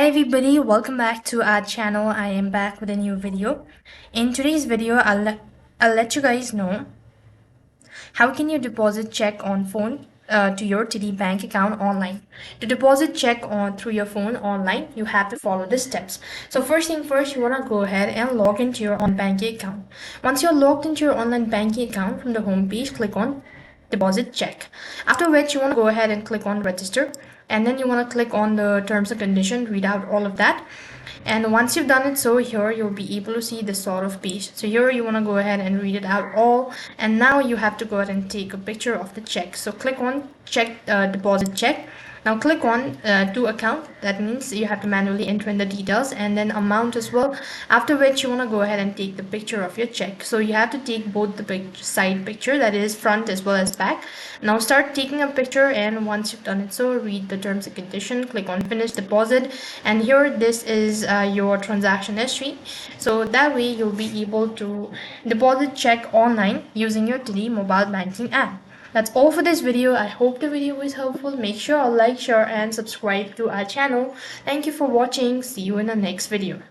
everybody, welcome back to our channel. I am back with a new video. In today's video, I'll let you guys know how can you deposit check on phone to your TD bank account online. To deposit check on through your phone online, you have to follow the steps. So first thing first, you want to go ahead and log into your online banking account. Once you're logged into your online banking account, from the home page, click on deposit check, after which you want to go ahead and click on register, and then you want to click on the terms and condition, read out all of that. And once you've done it, so here you'll be able to see this sort of page. So here you want to go ahead and read it out all, and now you have to go ahead and take a picture of the check. So click on check, deposit check. Now click on to account. That means you have to manually enter in the details and then amount as well. After which you want to go ahead and take the picture of your check. So you have to take both the side picture, that is front as well as back. Now start taking a picture, and once you've done it, so read the terms and condition, click on finish deposit, and here this is your transaction history. So that way you'll be able to deposit check online using your TD mobile banking app. That's all for this video. I hope the video was helpful. Make sure to like, share and subscribe to our channel. Thank you for watching. See you in the next video.